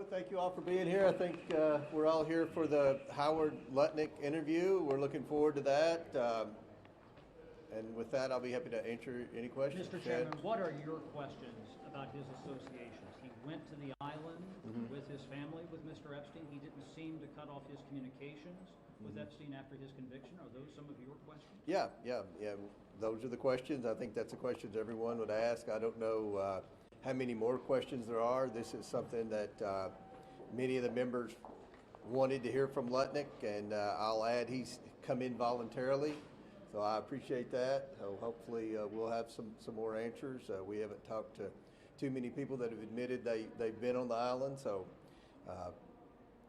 Thank you all for being here. I think we're all here for the Howard Lutnick interview. We're looking forward to that. And with that, I'll be happy to answer any questions. Mr. Chairman, what are your questions about his associations? He went to the island with his family with Mr. Epstein. He didn't seem to cut off his communications with Epstein after his conviction. Are those some of your questions? Yeah. Those are the questions. I think that's the questions everyone would ask. I don't know how many more questions there are. This is something that many of the members wanted to hear from Lutnick, and I'll add he's come in voluntarily, so I appreciate that. So hopefully we'll have some more answers. We haven't talked to too many people that have admitted they've been on the island, so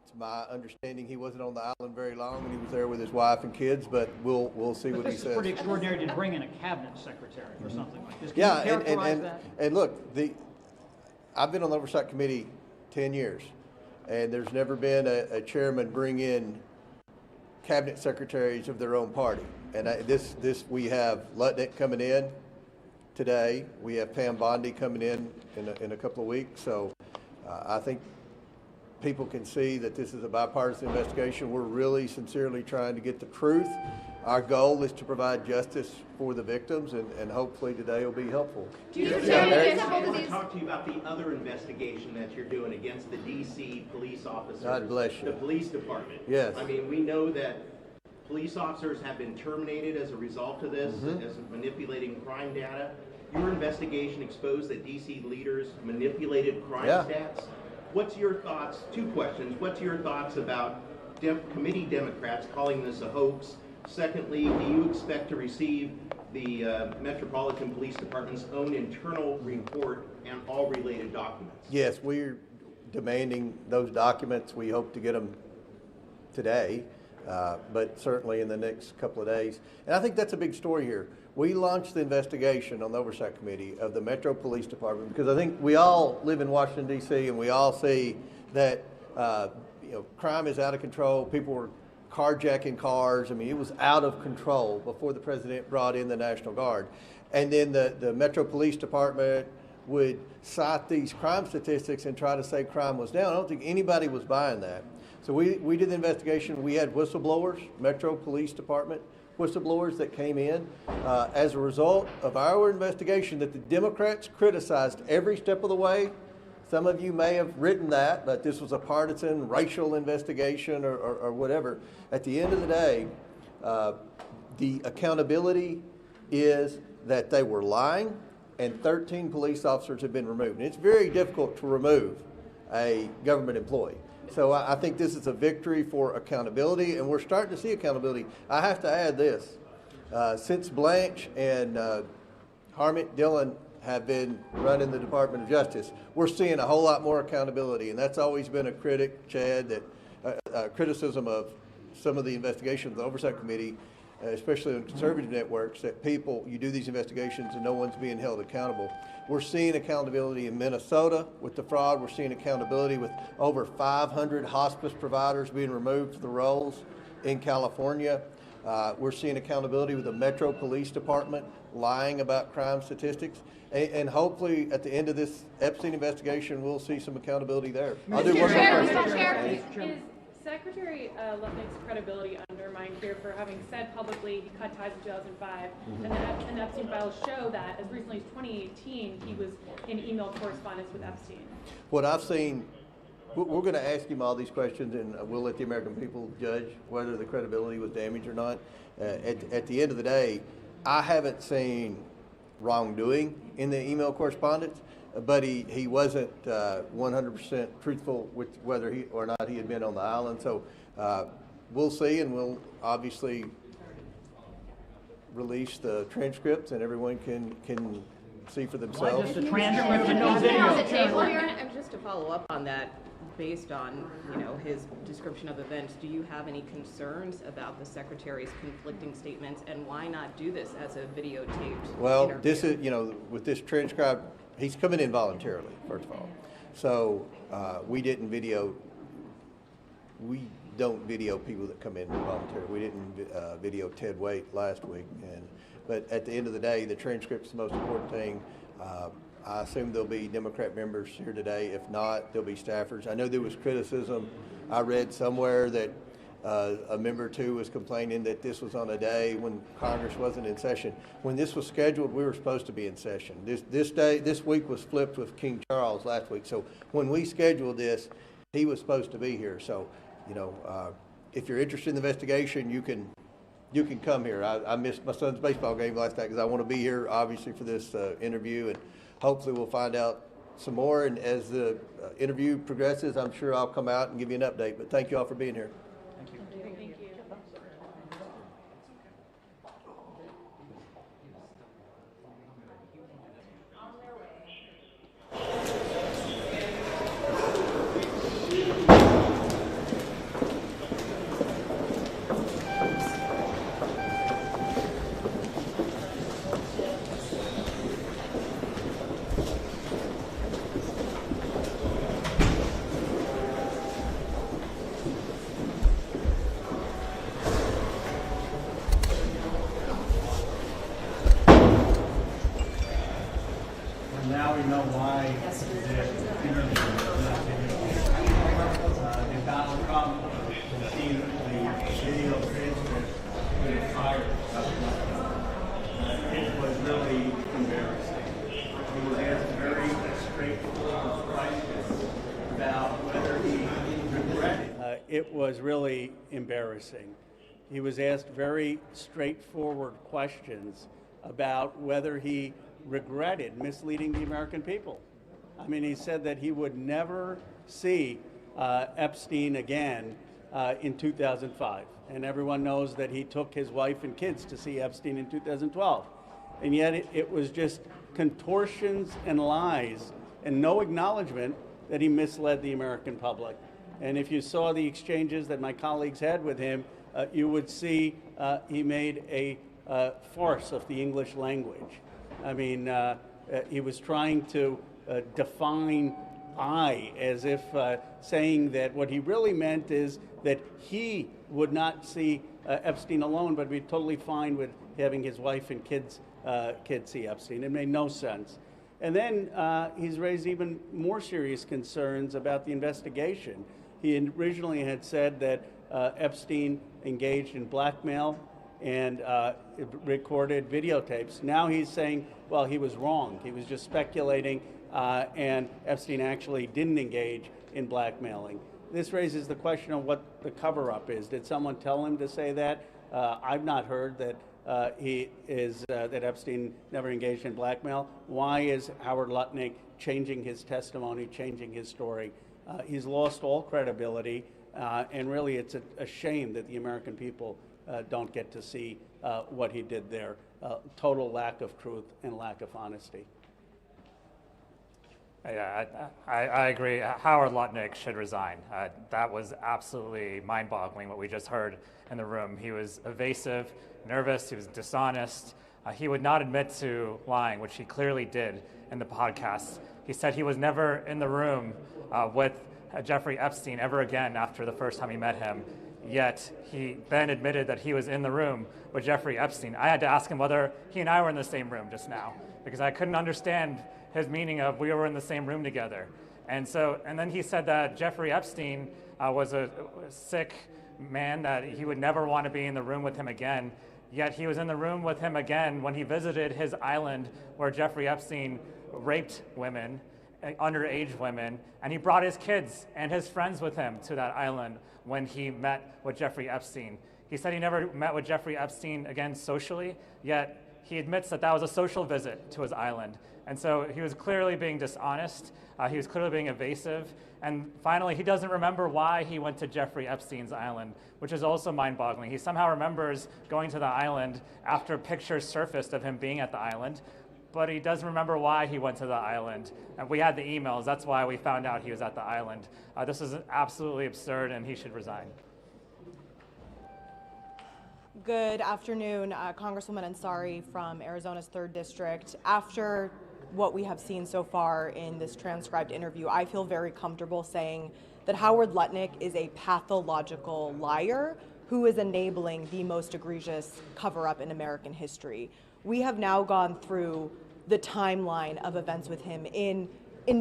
it's my understanding he wasn't on the island very long when he was there with his wife and kids, but we'll see what he says. It's pretty extraordinary to bring in a cabinet secretary or something like this. Can yeah, you characterize that? And look, I've been on the Oversight Committee 10 years, and there's never been a chairman bring in cabinet secretaries of their own party. And we have Lutnick coming in today. We have Pam Bondi coming in a couple of weeks. So I think people can see that this is a bipartisan investigation. We're really sincerely trying to get the truth. Our goal is to provide justice for the victims, and hopefully today will be helpful. I want to talk to you about the other investigation that you're doing against the D.C. police officers. God bless you. The police department. Yes. I mean, we know that police officers have been terminated as a result of this, as manipulating crime data. Your investigation exposed that D.C. leaders manipulated crime stats. What's your thoughts? Two questions. What's your thoughts about committee Democrats calling this a hoax? Secondly, do you expect to receive the Metropolitan Police Department's own internal report and all related documents? Yes, we're demanding those documents. We hope to get them today, but certainly in the next couple of days. And I think that's a big story here. We launched the investigation on the Oversight Committee of the Metro Police Department because I think we all live in Washington, D.C., and we all see that crime is out of control. People were carjacking cars. I mean, it was out of control before the president brought in the National Guard. And then the Metro Police Department would cite these crime statistics and try to say crime was down. I don't think anybody was buying that. So we did the investigation. We had whistleblowers, Metro Police Department whistleblowers that came in as a result of our investigation that the Democrats criticized every step of the way. Some of you may have written that, but this was a partisan racial investigation or whatever. At the end of the day, the accountability is that they were lying and 13 police officers have been removed. And it's very difficult to remove a government employee. So I think this is a victory for accountability, and we're starting to see accountability. I have to add this. Since Blanche and Harmit Dillon have been running the Department of Justice, we're seeing a whole lot more accountability, and that's always been a critic, Chad, that criticism of some of the investigations of the Oversight Committee, especially on conservative networks, that you do these investigations and no one's being held accountable. We're seeing accountability in Minnesota with the fraud. We're seeing accountability with over 500 hospice providers being removed from the rolls in California. We're seeing accountability with the Metro Police Department lying about crime statistics. And hopefully at the end of this Epstein investigation, we'll see some accountability there. Is Secretary Lutnick's credibility undermined here for having said publicly he cut ties in 2005, and the Epstein files show that as recently as 2018 he was in email correspondence with Epstein? What I've seen, we're going to ask him all these questions, and we'll let the American people judge whether the credibility was damaged or not. At the end of the day, I haven't seen wrongdoing in the email correspondence, but he wasn't 100% truthful with whether he or not he had been on the island. So we'll see, and we'll obviously release the transcripts, and everyone can see for themselves. The transcript and no video. And just to follow up on that, based on his description of events, do you have any concerns about the Secretary's conflicting statements, and why not do this as a videotaped interview? This is with this transcribed, he's coming in voluntarily, first of all. So we don't video people that come in voluntarily. We didn't video Ted Waite last week, but at the end of the day, the transcript's the most important thing. I assume there'll be Democrat members here today. If not, there'll be staffers. I know there was criticism. I read somewhere that a member or two was complaining that this was on a day when Congress wasn't in session. When this was scheduled, we were supposed to be in session. This week was flipped with King Charles last week. So when we scheduled this, he was supposed to be here. So, if you're interested in the investigation, you can come here. I missed my son's baseball game last night because I want to be here, obviously, for this interview, and hopefully we'll find out some more. And as the interview progresses, I'm sure I'll come out and give you an update. But thank you all for being here. Thank you. Thank you. Now we know why the interview was not videotaped. If Donald Trump had seen the video transcript, he would have fired it was really embarrassing. He was asked very straightforward questions about whether he regretted. It was really embarrassing. He was asked very straightforward questions about whether he regretted misleading the American people. I mean, he said that he would never see Epstein again in 2005. And everyone knows that he took his wife and kids to see Epstein in 2012. And yet it was just contortions and lies and no acknowledgement that he misled the American public. And if you saw the exchanges that my colleagues had with him, you would see he made a farce of the English language. I mean, he was trying to define I as if saying that what he really meant is that he would not see Epstein alone, but be totally fine with having his wife and kids see Epstein. It made no sense. And then he's raised even more serious concerns about the investigation. He originally had said that Epstein engaged in blackmail and recorded videotapes. Now he's saying, well, he was wrong. He was just speculating, and Epstein actually didn't engage in blackmailing. This raises the question of what the cover-up is. Did someone tell him to say that? I've not heard that that Epstein never engaged in blackmail. Why is Howard Lutnick changing his testimony, changing his story? He's lost all credibility, and really it's a shame that the American people don't get to see what he did there. Total lack of truth and lack of honesty. Yeah, I agree. Howard Lutnick should resign. That was absolutely mind-boggling what we just heard in the room. He was evasive, nervous, he was dishonest. He would not admit to lying, which he clearly did in the podcast. He said he was never in the room with Jeffrey Epstein ever again after the first time he met him. Yet he then admitted that he was in the room with Jeffrey Epstein. I had to ask him whether he and I were in the same room just now, because I couldn't understand his meaning of we were in the same room together. And then he said that Jeffrey Epstein was a sick man, that he would never want to be in the room with him again. Yet he was in the room with him again when he visited his island where Jeffrey Epstein raped women, underage women, and he brought his kids and his friends with him to that island when he met with Jeffrey Epstein. He said he never met with Jeffrey Epstein again socially, yet he admits that that was a social visit to his island. And so he was clearly being dishonest, he was clearly being evasive, and finally he doesn't remember why he went to Jeffrey Epstein's island, which is also mind-boggling. He somehow remembers going to the island after pictures surfaced of him being at the island, but he doesn't remember why he went to the island. And we had the emails, that's why we found out he was at the island. This is absolutely absurd, and he should resign. Good afternoon, Congresswoman Ansari from Arizona's 3rd District. After what we have seen so far in this transcribed interview, I feel very comfortable saying that Howard Lutnick is a pathological liar who is enabling the most egregious cover-up in American history. We have now gone through the timeline of events with him in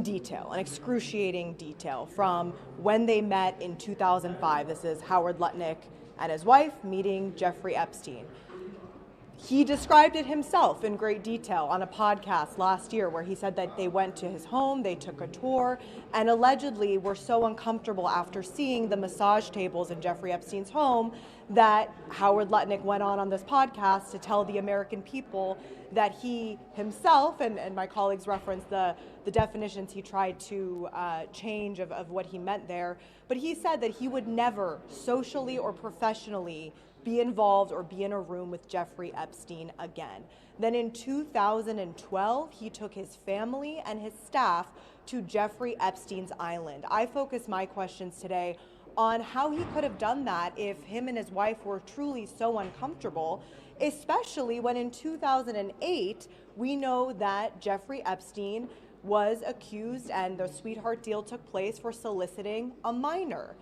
detail, an excruciating detail, from when they met in 2005. This is Howard Lutnick and his wife meeting Jeffrey Epstein. He described it himself in great detail on a podcast last year, where he said that they went to his home, they took a tour, and allegedly were so uncomfortable after seeing the massage tables in Jeffrey Epstein's home that Howard Lutnick went on this podcast to tell the American people that he himself, and my colleagues referenced the definitions he tried to change of what he meant there, but he said that he would never socially or professionally be involved or be in a room with Jeffrey Epstein again. Then in 2012, he took his family and his staff to Jeffrey Epstein's island. I focus my questions today on how he could have done that if him and his wife were truly so uncomfortable, especially when in 2008, we know that Jeffrey Epstein was accused and the sweetheart deal took place for soliciting a minor.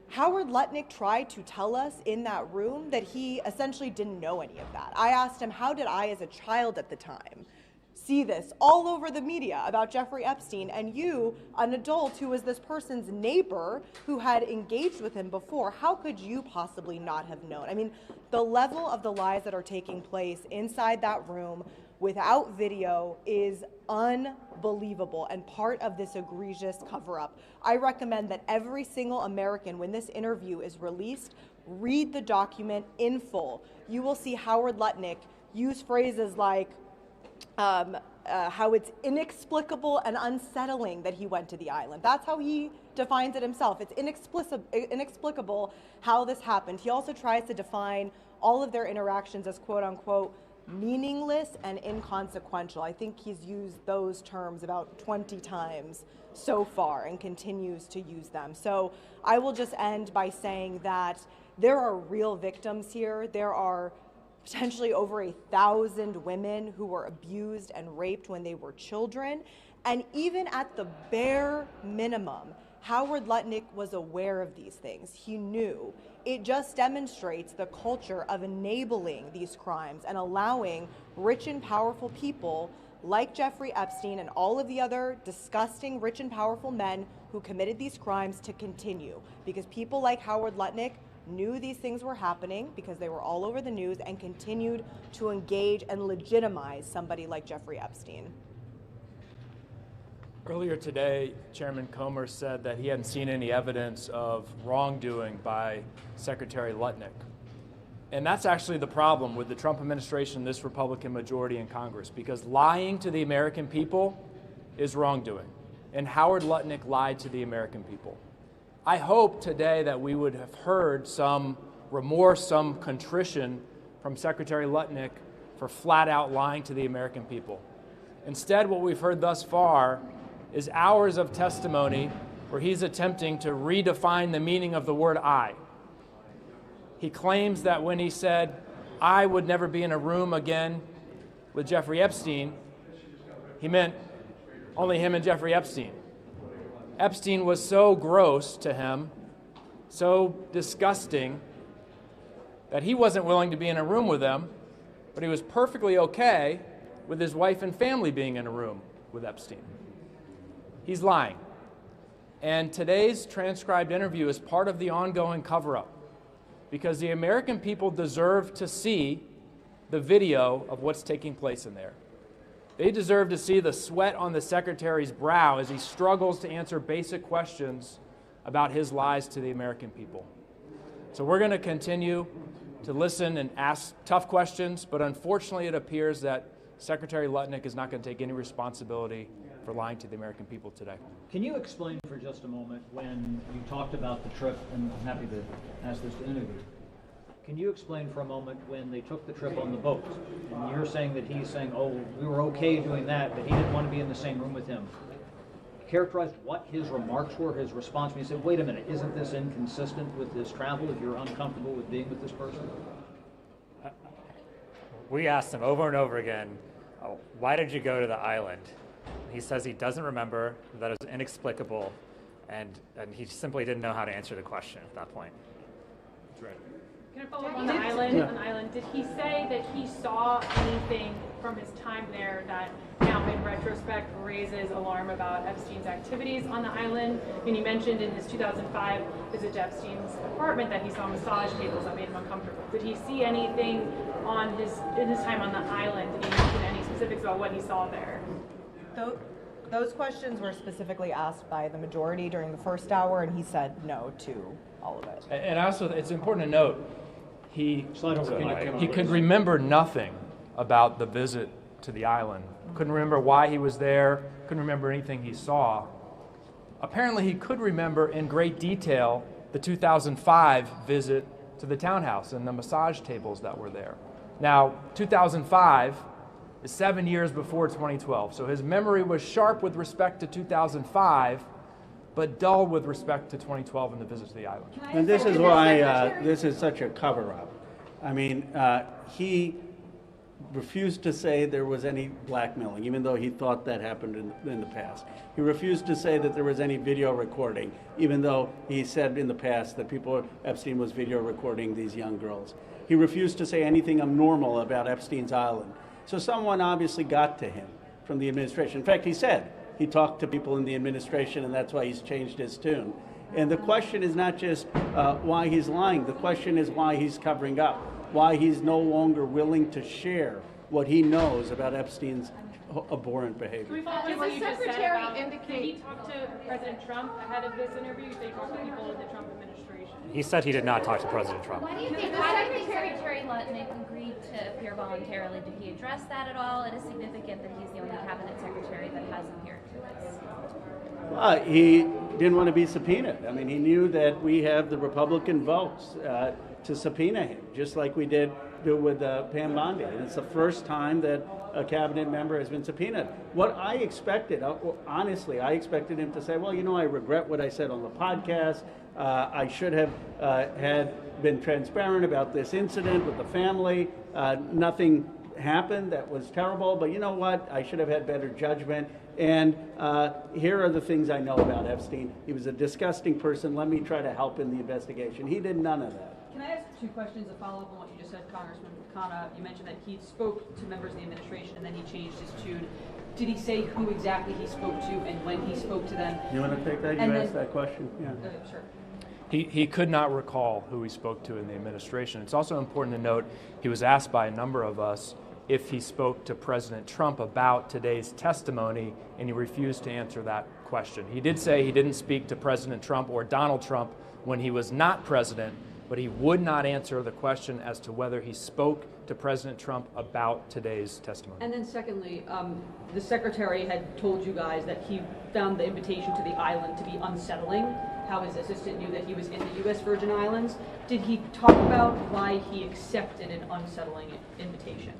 Howard Lutnick tried to tell us in that room that he essentially didn't know any of that. I asked him, how did I, as a child at the time, see this all over the media about Jeffrey Epstein, and you, an adult who was this person's neighbor who had engaged with him before, how could you possibly not have known? I mean, the level of the lies that are taking place inside that room without video is unbelievable and part of this egregious cover-up. I recommend that every single American, when this interview is released, read the document in full. You will see Howard Lutnick use phrases like how it's inexplicable and unsettling that he went to the island. That's how he defines it himself. It's inexplicable how this happened. He also tries to define all of their interactions as quote-unquote meaningless and inconsequential. I think he's used those terms about 20 times so far and continues to use them. So I will just end by saying that there are real victims here. There are potentially over 1,000 women who were abused and raped when they were children. And even at the bare minimum, Howard Lutnick was aware of these things. He knew. It just demonstrates the culture of enabling these crimes and allowing rich and powerful people like Jeffrey Epstein and all of the other disgusting rich and powerful men who committed these crimes to continue. Because people like Howard Lutnick knew these things were happening because they were all over the news and continued to engage and legitimize somebody like Jeffrey Epstein. Earlier today, Chairman Comer said that he hadn't seen any evidence of wrongdoing by Secretary Lutnick. And that's actually the problem with the Trump administration, this Republican majority in Congress, because lying to the American people is wrongdoing. And Howard Lutnick lied to the American people. I hope today that we would have heard some remorse, some contrition from Secretary Lutnick for flat out lying to the American people. Instead, what we've heard thus far is hours of testimony where he's attempting to redefine the meaning of the word I. He claims that when he said, I would never be in a room again with Jeffrey Epstein, he meant only him and Jeffrey Epstein. Epstein was so gross to him, so disgusting, that he wasn't willing to be in a room with them, but he was perfectly okay with his wife and family being in a room with Epstein. He's lying. And today's transcribed interview is part of the ongoing cover-up, because the American people deserve to see the video of what's taking place in there. They deserve to see the sweat on the secretary's brow as he struggles to answer basic questions about his lies to the American people. So we're going to continue to listen and ask tough questions, but unfortunately it appears that Secretary Lutnick is not going to take any responsibility for lying to the American people today. Can you explain for just a moment, when you talked about the trip, and I'm happy to ask this to interview, can you explain for a moment when they took the trip on the boat, and you're saying that he's saying, oh, we were okay doing that, but he didn't want to be in the same room with him. Characterize what his remarks were, his response when he said, wait a minute, isn't this inconsistent with this travel if you're uncomfortable with being with this person? We asked him over and over again, oh, why did you go to the island? He says he doesn't remember, that it was inexplicable, and he simply didn't know how to answer the question at that point. dreaded. Can I follow up on the island? On the island, did he say that he saw anything from his time there that now, in retrospect, raises alarm about Epstein's activities on the island? I mean, you mentioned in his 2005 visit to Epstein's apartment that he saw massage tables that made him uncomfortable. Did he see anything in his time on the island? Did he mention any specifics about what he saw there? Those questions were specifically asked by the majority during the first hour, and he said no to all of it. And also, it's important to note, he could remember nothing about the visit to the island. Couldn't remember why he was there, couldn't remember anything he saw. Apparently, he could remember in great detail the 2005 visit to the townhouse and the massage tables that were there. Now, 2005 is 7 years before 2012, so his memory was sharp with respect to 2005, but dull with respect to 2012 and the visit to the island. And this is why this is such a cover-up. I mean, he refused to say there was any blackmailing, even though he thought that happened in the past. He refused to say that there was any video recording, even though he said in the past that Epstein was video recording these young girls. He refused to say anything abnormal about Epstein's island. So someone obviously got to him from the administration. In fact, he said he talked to people in the administration, and that's why he's changed his tune. And the question is not just why he's lying. The question is why he's covering up, why he's no longer willing to share what he knows about Epstein's abhorrent behavior. Does the secretary indicate? Did he talk to President Trump ahead of this interview? Did he talk to people in the Trump administration? He said he did not talk to President Trump. Why do you think Secretary Lutnick agreed to appear voluntarily? Did he address that at all? It is significant that he's the only cabinet secretary that has appeared to this. Well, he didn't want to be subpoenaed. I mean, he knew that we have the Republican votes to subpoena him, just like we did with Pam Bondi. And it's the first time that a cabinet member has been subpoenaed. What I expected, honestly, I expected him to say, well, you know, I regret what I said on the podcast. I should have had been transparent about this incident with the family. Nothing happened that was terrible, but you know what? I should have had better judgment. And here are the things I know about Epstein. He was a disgusting person. Let me try to help in the investigation. He did none of that. Can I ask two questions to follow up on what you just said, Congressman Khanna? You mentioned that he spoke to members of the administration and then he changed his tune. Did he say who exactly he spoke to and when he spoke to them? You want to take that? You asked that question? Yeah. Sure. He could not recall who he spoke to in the administration. It's also important to note he was asked by a number of us if he spoke to President Trump about today's testimony, and he refused to answer that question. He did say he didn't speak to President Trump or Donald Trump when he was not president, but he would not answer the question as to whether he spoke to President Trump about today's testimony. And then secondly, the secretary had told you guys that he found the invitation to the island to be unsettling, how his assistant knew that he was in the U.S. Virgin Islands. Did he talk about why he accepted an unsettling invitation?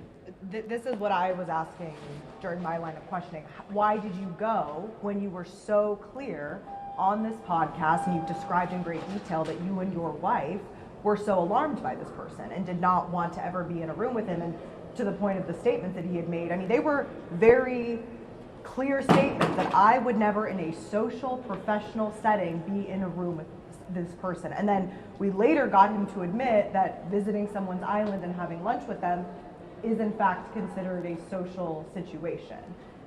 This is what I was asking during my line of questioning. Why did you go when you were so clear on this podcast and you've described in great detail that you and your wife were so alarmed by this person and did not want to ever be in a room with him? And to the point of the statements that he had made, I mean, they were very clear statements that I would never in a social, professional setting be in a room with this person. And then we later got him to admit that visiting someone's island and having lunch with them is in fact considered a social situation.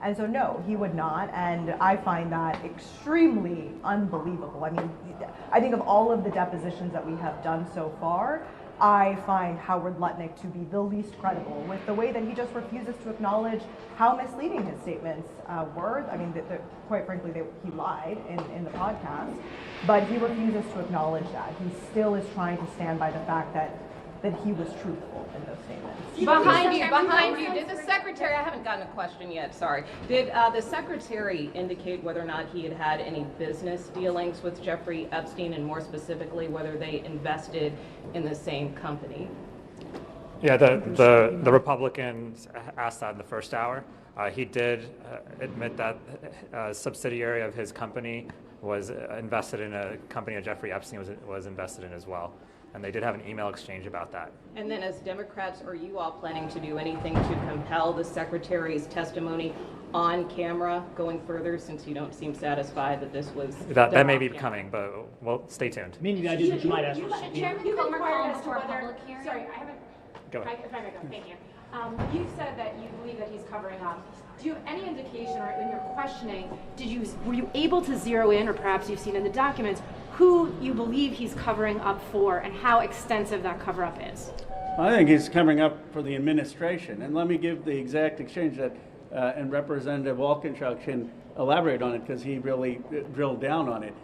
And so no, he would not, and I find that extremely unbelievable. I mean, I think of all of the depositions that we have done so far, I find Howard Lutnick to be the least credible with the way that he just refuses to acknowledge how misleading his statements were. I mean, quite frankly, he lied in the podcast, but he refuses to acknowledge that. He still is trying to stand by the fact that he was truthful in those statements. Behind you, did the secretary, I haven't gotten a question yet, sorry. Did the secretary indicate whether or not he had had any business dealings with Jeffrey Epstein, and more specifically, whether they invested in the same company? Yeah, the Republicans asked that in the first hour. He did admit that a subsidiary of his company was invested in a company that Jeffrey Epstein was invested in as well. And they did have an email exchange about that. And then as Democrats, are you all planning to do anything to compel the Secretary's testimony on camera going further, since you don't seem satisfied that this was That may be coming, but well, stay tuned. Meaning the idea that you might ask for subpoena. Chairman Comer called for a public hearing. Sorry, I haven't. Go ahead. If I may go, thank you. You said that you believe that he's covering up. Do you have any indication, or in your questioning, were you able to zero in, or perhaps you've seen in the documents, who you believe he's covering up for and how extensive that cover up is? I think he's covering up for the administration. And let me give the exact exchange that, and Representative Walkinshaw can elaborate on it because he really drilled down on it.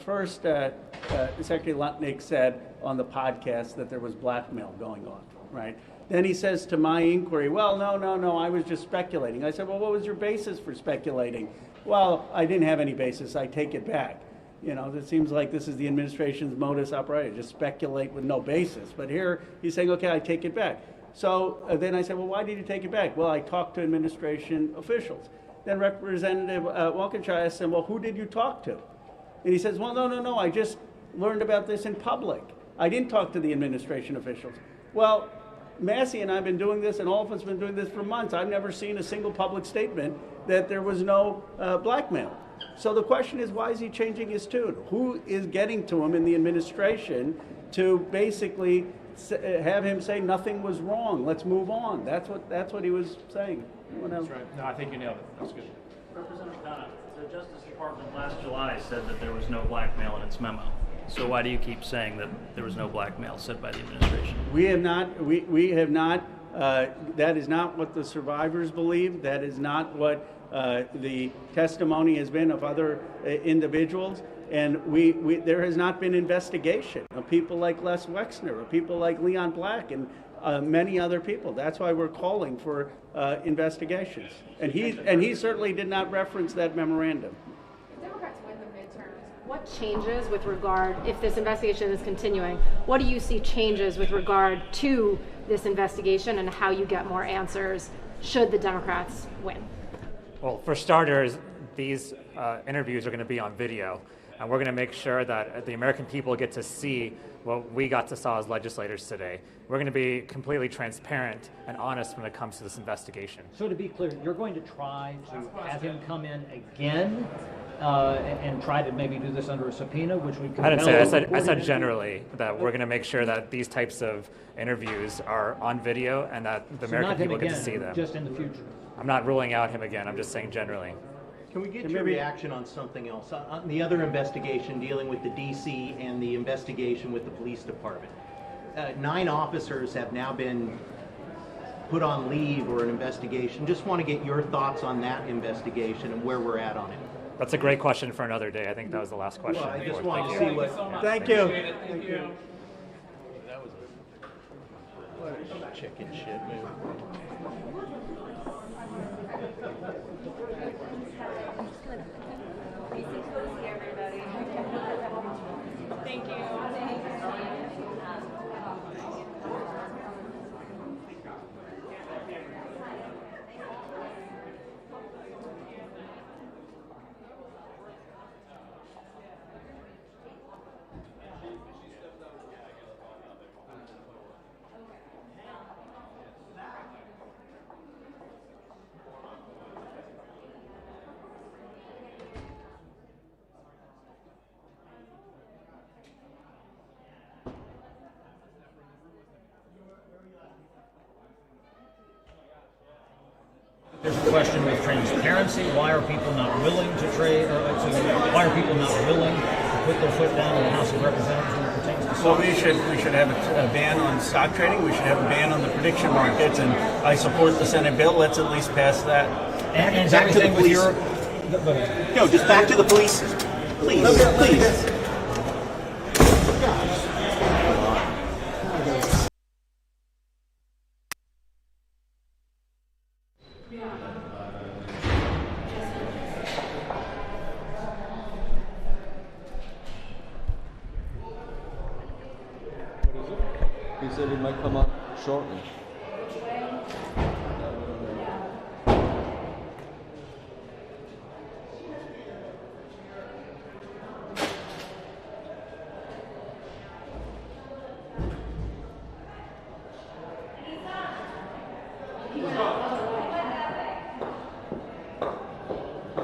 First, Secretary Lutnick said on the podcast that there was blackmail going on, right? Then he says to my inquiry, well, no, I was just speculating. I said, well, what was your basis for speculating? Well, I didn't have any basis. I take it back. You know, it seems like this is the administration's modus operandi, just speculate with no basis. But here he's saying, okay, I take it back. So then I said, well, why did you take it back? Well, I talked to administration officials. Then Representative Walkinshaw asked him, well, who did you talk to? And he says, well, no, I just learned about this in public. I didn't talk to the administration officials. Well, Massey and I have been doing this, and all of us have been doing this for months. I've never seen a single public statement that there was no blackmail. So the question is, why is he changing his tune? Who is getting to him in the administration to basically have him say nothing was wrong? Let's move on. That's what he was saying. That's right. No, I think you nailed it. That's good. Representative Khanna, the Justice Department last July said that there was no blackmail in its memo. So why do you keep saying that there was no blackmail said by the administration? We have not. We have not. That is not what the survivors believe. That is not what the testimony has been of other individuals. And there has not been investigation of people like Les Wexner, of people like Leon Black, and many other people. That's why we're calling for investigations. And he certainly did not reference that memorandum. Democrats win the midterms. What changes with regard, if this investigation is continuing, what do you see changes with regard to this investigation and how you get more answers should the Democrats win? Well, for starters, these interviews are going to be on video, and we're going to make sure that the American people get to see what we got to saw as legislators today. We're going to be completely transparent and honest when it comes to this investigation. So to be clear, you're going to try to have him come in again and try to maybe do this under a subpoena, which would I didn't say that. I said generally that we're going to make sure that these types of interviews are on video and that the American people get to see them. Just in the future. I'm not ruling out him again. I'm just saying generally. Can we get your reaction on something else? On the other investigation dealing with the DC and the investigation with the police department. 9 officers have now been put on leave or an investigation. Just want to get your thoughts on that investigation and where we're at on it. That's a great question for another day. I think that was the last question. Well, I just wanted to see what... Thank you. Thank you. That was a chicken shit move. Thank you. There's a question with transparency. Why are people not willing to trade? Why are people not willing to put their foot down in the House of Representatives when it pertains to Well, we should have a ban on stock trading. We should have a ban on the prediction markets, and I support the Senate bill. Let's at least pass that. And is everything with your... No, just back to the police. Please, please. He said he might come up shortly.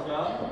job?